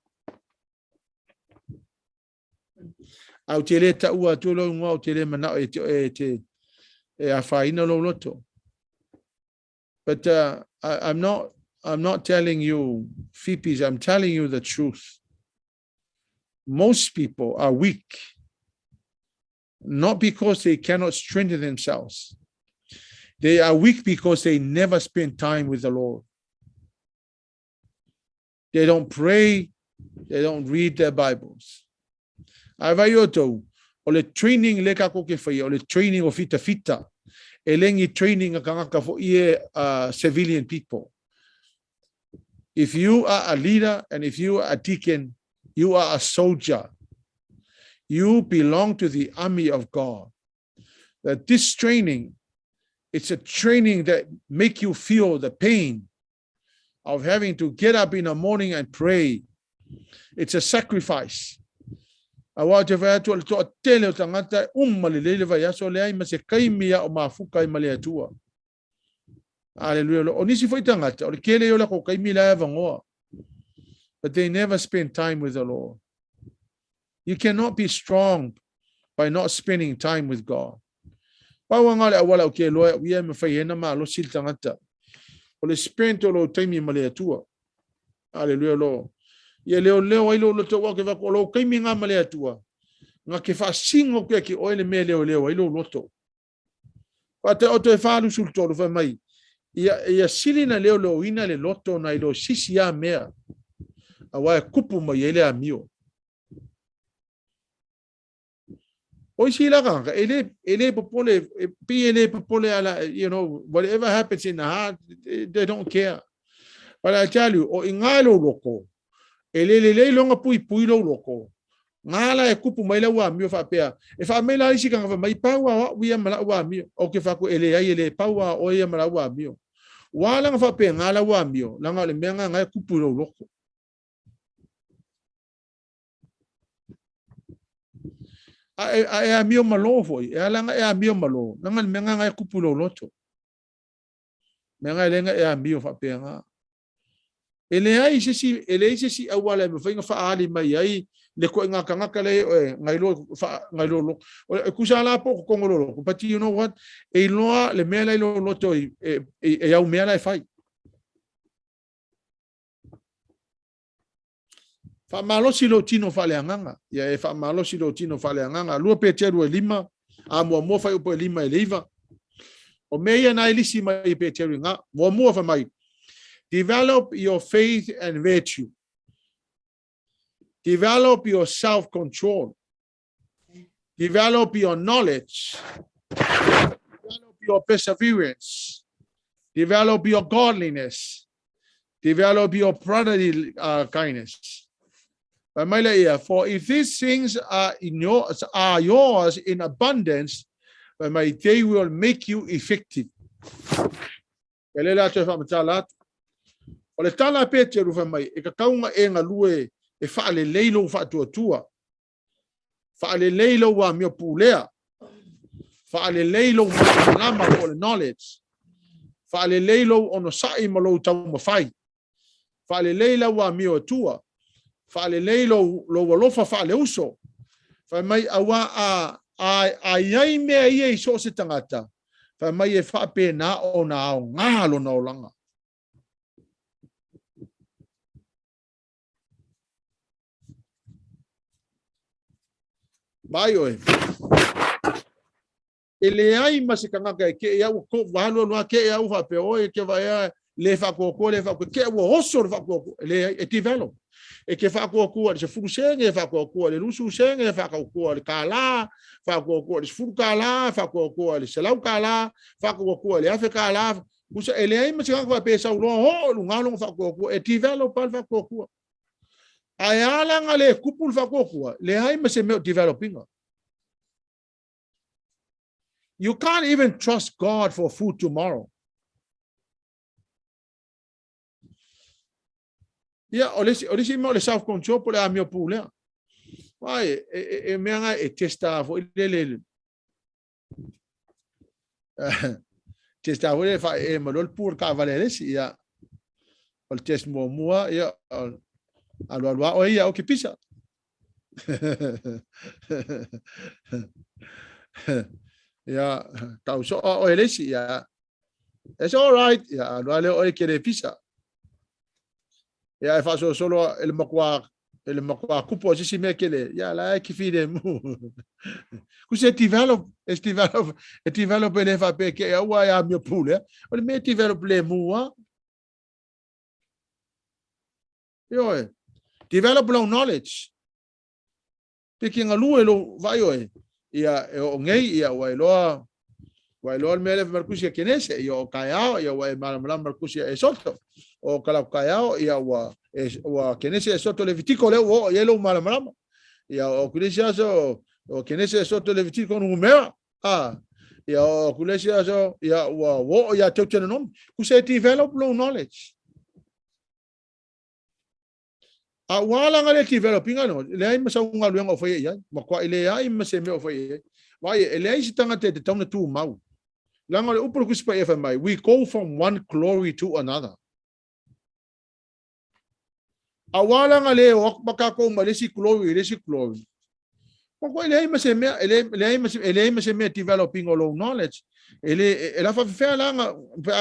Au te le ta ua tulo ingoa au te le mana e a whaina lo loto. But I'm not telling you fipis, I'm telling you the truth. Most people are weak, not because they cannot strengthen themselves. They are weak because they never spend time with the Lord. They don't pray, they don't read their Bibles. Avaiato, o le training le kako ke whai, o le training o fita. E lengi training a kangaka fo ie civilian people. If you are a leader and if you are a deacon, you are a soldier. You belong to the army of God. That this training, it's a training that make you feel the pain of having to get up in the morning and pray. It's a sacrifice. Awa te vai atu to tele o tangata umali lele vai aso le ai ma se kaimia o mafuka I male atua. Hallelujah. O nisi foi tangata o le kele o la ko kaimila evangoa. But they never spend time with the Lord. You cannot be strong by not spending time with God. Pawanga le awala o ke loa ia me fai ena ma lo sil tangata. O le spend o lo taimi male atua. Hallelujah lo. Ia leo ai lo to wa ke va ko lo kaimi nga male atua. Nga ke fa singo ke ki o le me leo ai lo loto. Pa te o te fa lu sul to fa mai. Ia silina leo lo ina le loto na ilo sisi ya mea. Awa kupu mai ele amio. O sila ka ele popole popole ala, you know, whatever happens in the heart, they don't care. But I tell you, o ingalo loko. Ele longa pui lo loko. Ngala e kupu mai la wa mio fa pea. E fa mai la isi kanga fa mai pa wa ia mala wa mio. O ke fa ko ele pa wa o ia mala wa mio. Wala nga fa pea ngala wa mio. Langa le menga ngai kupu lo loko. A mio malo foi. E langa e mio malo. Langa le menga ngai kupu lo loto. Menga lenga e mio fa pea nga. Ele ai se awala me fainga fa ali mai ai le ko nga kanga le ngai lo ku sala po ko ngolo ko pati you know what e loa le mela lo to e au mela e fai fa malo si lo tino fa le anganga ya e fa malo si lo tino fa le anganga lu pe teru e lima a mo fa po lima e leva o meia na elisi mai pe teru nga mo fa mai. Develop your faith and virtue. Develop your self-control. Develop your knowledge. Develop your perseverance. Develop your godliness. Develop your brotherly kindness. For if these things are yours in abundance, they will make you effective. O le tala pete rufa mai, e ka kaunga e ngā lue e whaale leilo whaatua tua. Whaale leilo wa mio pūlea. Whaale leilo lama o le knowledge. Whaale leilo ono sai malo tau mawhai. Whaale leilo wa mio atua. Whaale leilo lo walofa whaale uso. Whai mai awa a iai mea ia i so se tangata. Whai mai e whaape na o na ao ngalo na o langa. Vai oi. Ele ai masikanga ke ya ko valo no ke ya ufa pe oi ke vai le fa ko ke o hoso fa ko ele e develop e ke fa ko se funse fa ko le lusu se fa ko le kala fa ko se fu kala fa ko le selau kala fa ko le afe kala usa ele ai masikanga pe sa lo ho lu ngalo fa ko e develop fa ko Ayala ngale kupul fa kokua le hai mase me developing. You can't even trust God for food tomorrow. Yeah, olisi mo le self control por a mio pule. Vai me nga e testa fo le testa fo le fa e mo lol pur ka valere si ya. Ol test mo mua ya Alua o ia o que pisa. Ya, kau so o elesi ya. It's all right. Ya, alua le o que pisa. Ya, faço solo el makwa kupo si me kele. Ya, la que fide mu. Kusi develop ele fa pe que o ya meu pule. O me develop le mua. Yo. Develop low knowledge. Picking a luelo vai ia o ngei ia wai lo mele marcusia kenese ia o kaiao ia wai malam marcusia e solto o kala kaiao ia wa kenese e solto levitico le o ia lo malam ia o kulesia so o kenese e solto levitico NUMERA ia o kulesia so ia wa ia teu nom kuse develop low knowledge. A wala nga le developing ano le ai masa unga luenga o foi ia ma kwa ile ai masa me o foi vai ele ai sitanga te tauna tu mau langa le upro kuspa e mai we go from one glory to another. A wala nga le o baka ko ma le si glory ma kwa ile ai masa me ele ai masa me developing o low knowledge ele fa fe langa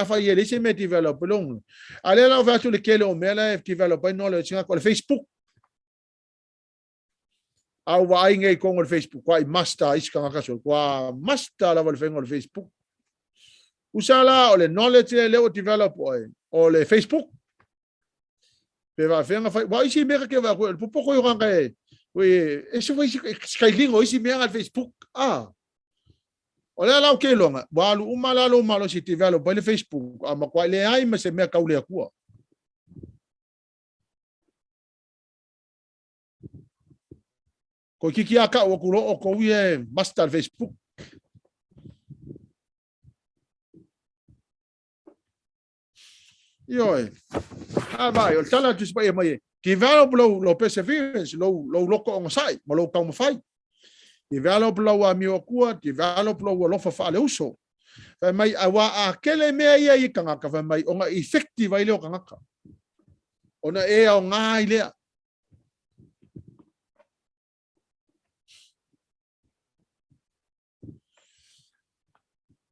fa ele se me develop long ale la va tu le kele o mela develop knowledge nga ko Facebook a wa inge ko ngol Facebook kwa master iska nga so kwa master la val ngol Facebook usala o le knowledge le o develop o le Facebook pe va fe nga fa wa isi me ke va ko poco yo nga we eso foi skailingo isi me nga Facebook Olha lá o que longa, walu umalo si develop pelo Facebook, ama kwa le ai mas me ka ule akua. Ko kiki aka o kulo o ko ie master Facebook. Yo vai, o tala tu spa mai. Develop lo perseverance, lo ko on sai, ma lo ka mo fai. Develop lo a mio kua, develop lo lo fa fa le uso. Fa mai awa a kele mea ia I kanga ka fa mai o nga effective ai leo kanga ka. Ona e au ngā i lea.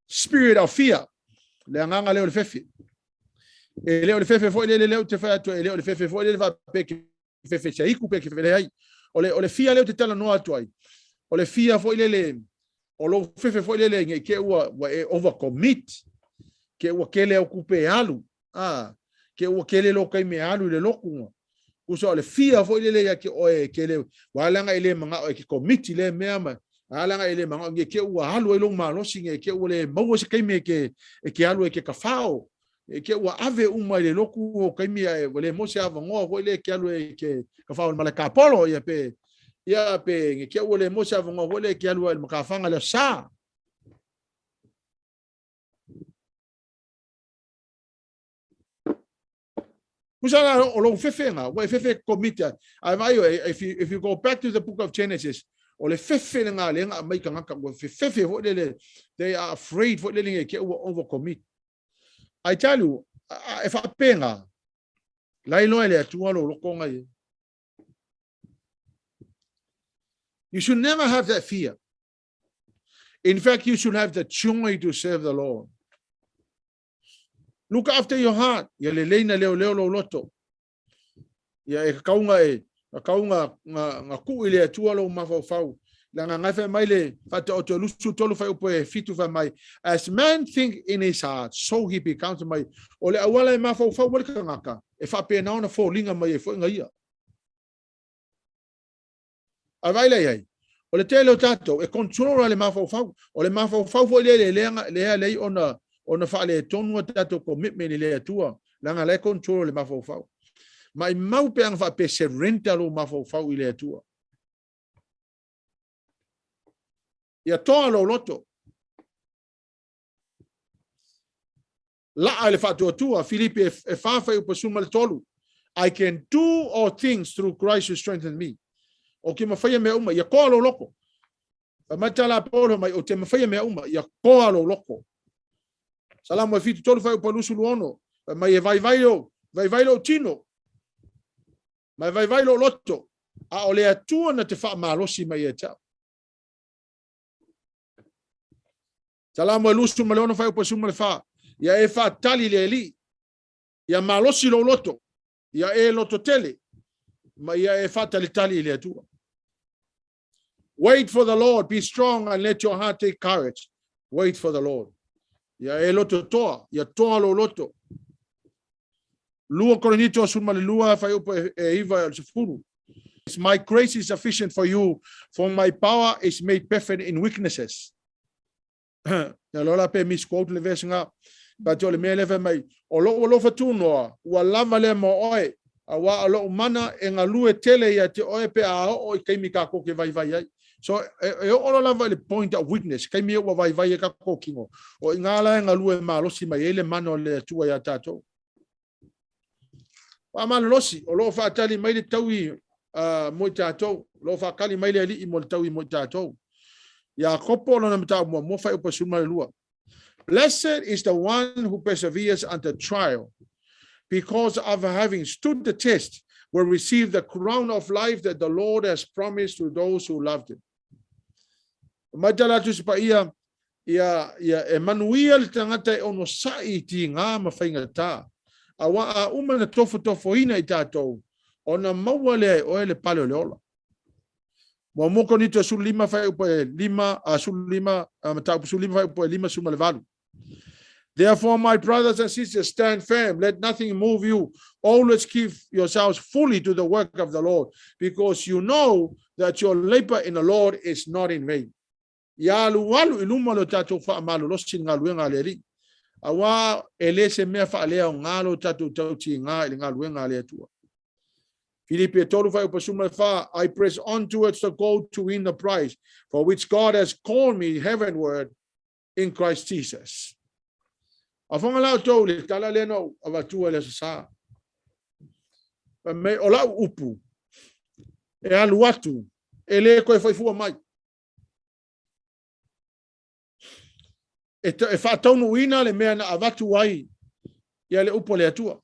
Spirit of fear. Le nganga leo le fefe. E leo le fefe fo le leo te whai atua. E leo le fefe fo le wha peke fefe se iku peke fefe le hai. O le fia leo te tala noa atuai. O le fia fo le o lo fefe fo le nge ke ua e overcommit. Ke ua kele au kupe alu. Ke ua kele lo kai me alu le loku. Uso le fia fo le ya ke o e kele walanga ile manga o ke commit le mea ma. Alanga ile manga nge ke ua alu e lo malo singe ke ua le mau se kai me ke alu e ke kafao. Ke ua ave uma le loku o kai me le mo se ava ngo fo le ke alu e ke kafao le malaka polo ya pe nge ke ua le mo se ava ngo fo le ke alu e makafanga le sa. Kusana o fefenga, o fefe committed. If you go back to the book of Genesis, o le fefe nga le nga mai kanga ka fefe fo le they are afraid for le ke overcommit. I tell you, if I penga lai no ele tu lo konga ye. You should never have that fear. In fact, you should have the joy to serve the Lord. Look after your heart. Ya le leina leo lo loto. Ya e kaunga nga ku ile tua lo mafau. La nga ngafe mai le FAATAOTO lusu tolu fai upo e fitu fa mai. As man think in his heart, so he becomes mai. Ole awala e mafau wale kangaka. E fa pe naona fo linga mai e fo inga ia. Availa yai. Ole tele tato e control le mafau. Ole mafau fo le ona fa le tonu tato commitment le tua. La nga le control le mafau. Mai mau pe ang fa pe surrender lo mafau ile tua. Ya toa lo loto. La ale FAATAOTO Filipi e fa upasuma le tolu. I can do all things through Christ who strengthens me. O ke mafaya me uma ya koa lo loko. Matala Paulo mai o te mafaya me uma ya koa lo loko. Salamo fitu tolu fai upalusu luono. Mai e vai lo tino. Mai vai lo loto. A ole atua na te fa malosi mai e tau. Salamo lusu maleono fai upasuma le fa. Ya e fa tali le li. Ya malosi lo loto. Ya e loto tele. Ma ya e fa tali le atua. Wait for the Lord. Be strong and let your heart take courage. Wait for the Lord. Ya e loto toa. Ya toa lo loto. Lua KORINITO suma le lua fai upa e iwa al sefuru. My grace is sufficient for you, for my power is made perfect in weaknesses. Ya lola pe misquote le verse nga. But yo le me leve mai. O lo fatunoa. Ua lama le mo oe. Awa alo mana e ngā lue tele ia te oe pe a o i kaimi kako ke vai ai. So e o lava le point of weakness. Kaimi ua vai e kako kingo. O i ngāla e ngā lue malosi mai ele mano le tua ia tātou. Wa mana losi. O lo whaatali mai le taui mo i tātou. Lo whaakali mai le ali i mo le taui mo i tātou. IAKOPO lona matau mo whai upa suma le lua. Blessed is the one who perseveres unto trial, because of having stood the test, will receive the crown of life that the Lord has promised to those who loved him. Majala tu sipa ia Emmanuel tangata ono sai ti ngā mawhainga tā. Awa a umana tofo ina i tātou, ona maua le o ele palo le ola. Mo moko nito sulima fai upa lima, sulima, matau sulima fai upa lima suma le valu. Therefore, my brothers and sisters, stand firm. Let nothing move you. Always give yourselves fully to the work of the Lord, because you know that your labor in the Lord is not in vain. Ya luwalu iluma lo tatou fa malu lo sin ngalu ngaleli. Awa elese me fa leo ngalo tatou tauti nga ile ngalu ngale tua. Filipi tolu fa upasuma fa, I press on towards the goal to win the prize, for which God has called me heavenward in Christ Jesus. Afonga la tau le kala le no avatua le sa. Me ola upu. E alu atu. Ele ko foi fu mai. E fa tau no ina le me na avatu ai. Ya le upo le atua.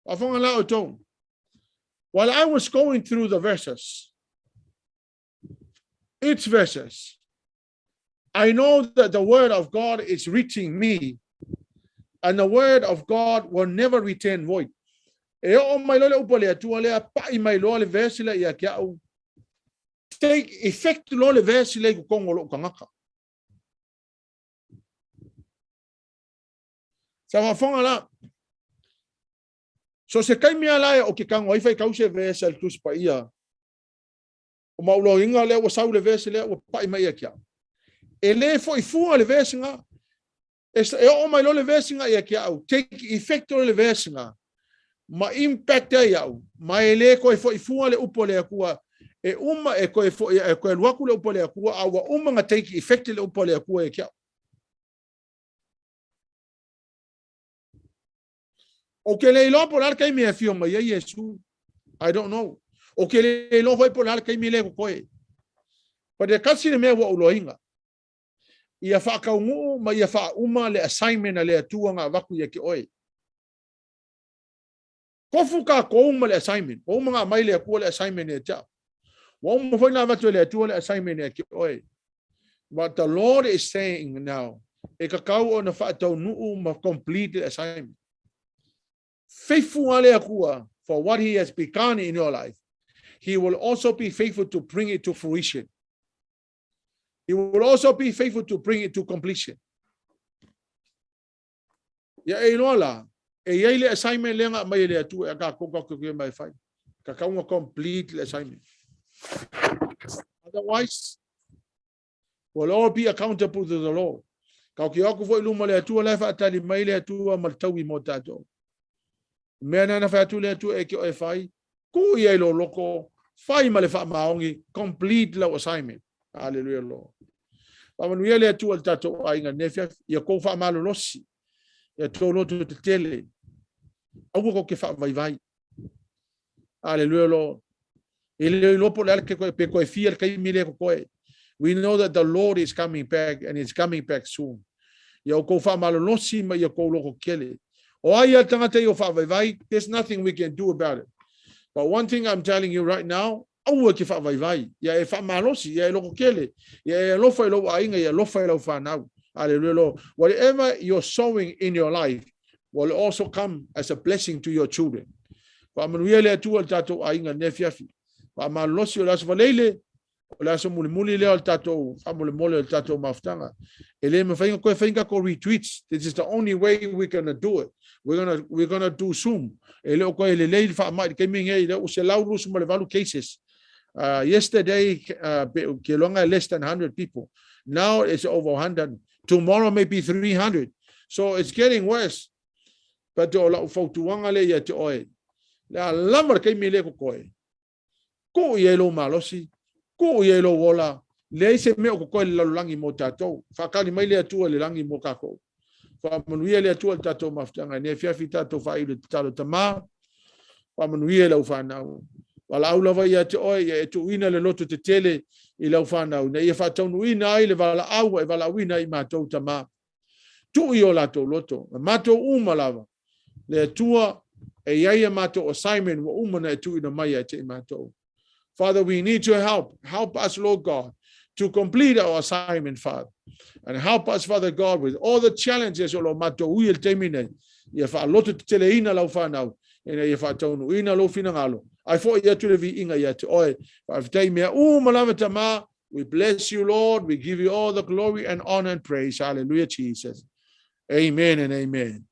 While I was going through the verses, each verses, I know that the word of God is reaching me, and the word of God will never return void. Take effect lo le verse le ko ngolo kangaka. Sama fonga la. So se kai mia la o ke kango ifai kause verse al tus pa ia. O maulo inga le o sau le verse le o pa mai kia. Ele foi fu le verse nga. E o mai lo le verse nga ia kia au. Take effect lo le verse nga. Ma impact ia au. Ma ele ko foi fu le upo le akua. E uma e koe luaku le upo le akua, awa uma nga take effect le upo le akua e kia. O ke le ilo po lal kai me afio ma ye Yesu. I don't know. O ke le ilo foi po lal kai me le koe. Pa de kasi le me wa uloinga. Ia fa ka ngu ma ia fa uma le assignment le atua nga waku ye ki oi. Kofu ka ko uma le assignment. O uma nga mai le akua le assignment e tia. But the Lord is saying now, complete the assignment. Faithful for what He has begun in your life, He will also be faithful to bring it to fruition. He will also be faithful to bring it to completion. Ya enola, e assignment lenga mai le tu e ka ko mai fai. Ka complete the assignment. Otherwise, we'll all be accountable to the Lord. Kau ki aku foi luma le atua le faatali mai le atua maltaui mo tatou. Mea nana faatu le atua e ki o e fai, ku ia ilo loko, fai ma le faa maongi, complete the assignment. Hallelujah, Lord. Pamanuia le atua le tatou a inga nefia, ia kou faa malo losi, ia tō loto te tele, au ko ke faa vai vai. Hallelujah, Lord. We know that the Lord is coming back, and He's coming back soon. There's nothing we can do about it. But one thing I'm telling you right now, hallelujah, whatever you're sowing in your life will also come as a blessing to your children. Pa malosi o laso valele o laso mulimuli le al tato amulimole al tato maftanga ele me fainga ko retweets. This is the only way we're gonna do it. We're gonna do Zoom ele ko ele le fa mai ke minge ile o se laulu suma le valu cases. Yesterday ke longa less than 100 people. Now it's over 100. Tomorrow maybe 300. So it's getting worse. But o fo tuanga le ya te oi la lamar ke mi le ko koe ko yelo malosi ko yelo wola le se me ko le langi mo tato fa ka ni mai le tu le langi mo ka ko fa manuia le tu tato maftanga ne fia fita to fa ile talo tama fa manuia le fa na wala au la vai te oi e tu ina le loto te tele i le fa na ne e fa tonu ina ile vala au e vala wina i ma to tama tu io la to loto mato umalava le tua e ia mato assignment wa umana tu ina mai te mato. Father, we need your help. Help us, Lord God, to complete our assignment, Father. And help us, Father God, with all the challenges, Lord, mato uil temine. Ia fa loto te tele ina lau fa nau. Ina ia fa tonu ina lo fina ngalo. Ai fo ia tu le vi inga ia te oi. Fa te mea malama tama. We bless you, Lord. We give you all the glory and honor and praise. Hallelujah, Jesus. Amen and amen.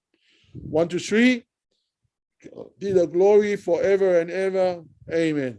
1, 2, 3. Be the glory forever and ever. Amen.